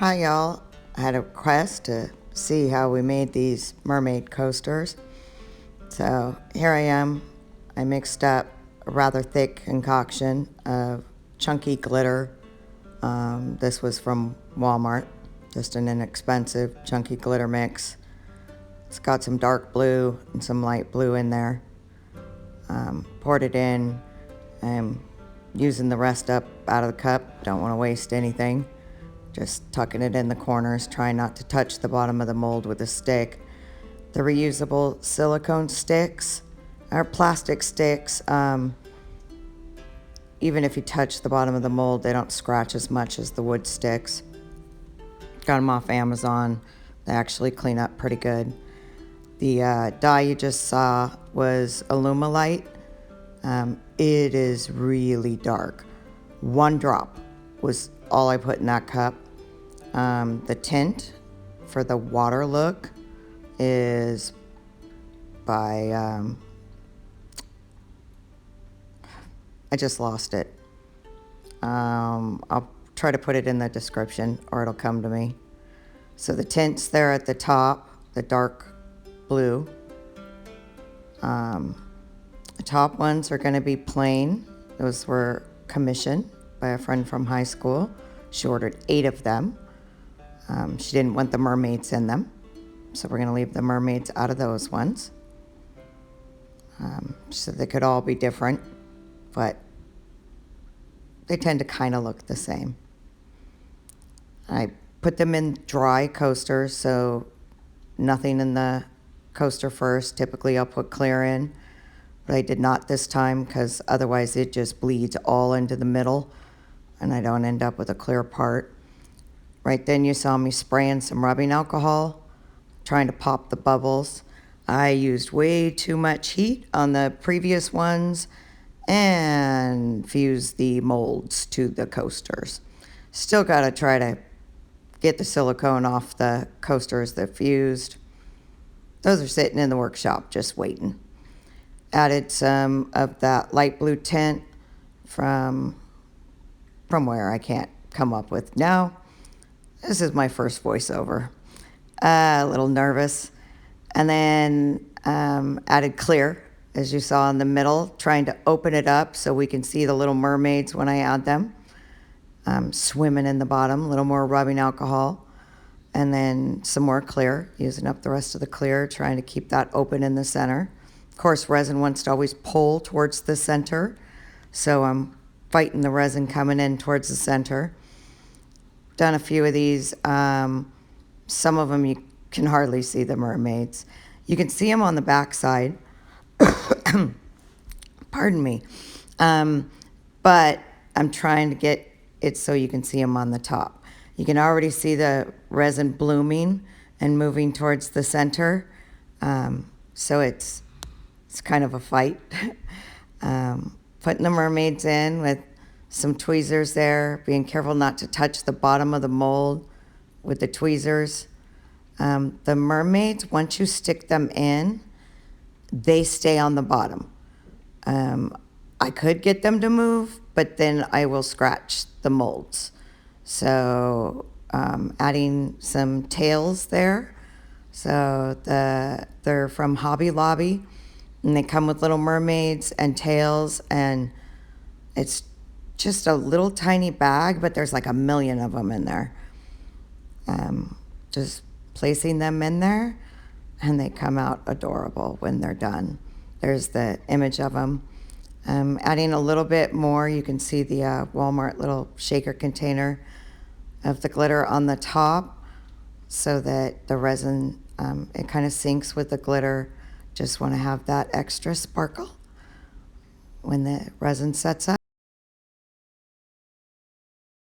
Hi y'all, I had a request to see how we made these mermaid coasters. So here I am. I mixed up a rather thick concoction of chunky glitter. This was from Walmart, just an inexpensive chunky glitter mix. It's got some dark blue and some light blue in there. Poured it in. I'm using the rest up out of the cup. Don't want to waste anything. Just tucking it in the corners, trying not to touch the bottom of the mold with a stick. The reusable silicone sticks or plastic sticks, even if you touch the bottom of the mold, they don't scratch as much as the wood sticks. Got them off Amazon. They actually clean up pretty good. The dye you just saw was Alumilite. It is really dark. 1 drop was all I put in that cup. The tint for the water look is by, I just lost it. I'll try to put it in the description or it'll come to me. So the tint's there at the top, the dark blue. The top ones are going to be plain. Those were commissioned by a friend from high school. She ordered 8 of them. She didn't want the mermaids in them, so we're going to leave the mermaids out of those ones. So they could all be different, but they tend to kind of look the same. I put them in dry coasters, so nothing in the coaster first. Typically I'll put clear in, but I did not this time because otherwise it just bleeds all into the middle and I don't end up with a clear part. Right then you saw me spraying some rubbing alcohol, trying to pop the bubbles. I used way too much heat on the previous ones and fused the molds to the coasters. Still got to try to get the silicone off the coasters that fused. Those are sitting in the workshop just waiting. Added some of that light blue tint from where I can't come up with now. This is my first voiceover. A little nervous. And then added clear, as you saw in the middle, trying to open it up so we can see the little mermaids when I add them. Swimming in the bottom, a little more rubbing alcohol. And then some more clear, using up the rest of the clear, trying to keep that open in the center. Of course, resin wants to always pull towards the center, so I'm fighting the resin coming in towards the center. Done a few of these. Some of them you can hardly see the mermaids. You can see them on the back side. Pardon me. But I'm trying to get it so you can see them on the top. You can already see the resin blooming and moving towards the center. So it's kind of a fight. Putting the mermaids in with some tweezers there, being careful not to touch the bottom of the mold with the tweezers. The mermaids, once you stick them in, they stay on the bottom. I could get them to move, but then I will scratch the molds. So adding some tails there. So they're from Hobby Lobby, and they come with little mermaids and tails, and it's just a little tiny bag, but there's like 1 million of them in there. Just placing them in there, and they come out adorable when they're done. There's the image of them. Adding a little bit more, you can see the Walmart little shaker container of the glitter on the top so that the resin, it kind of sinks with the glitter. Just want to have that extra sparkle when the resin sets up.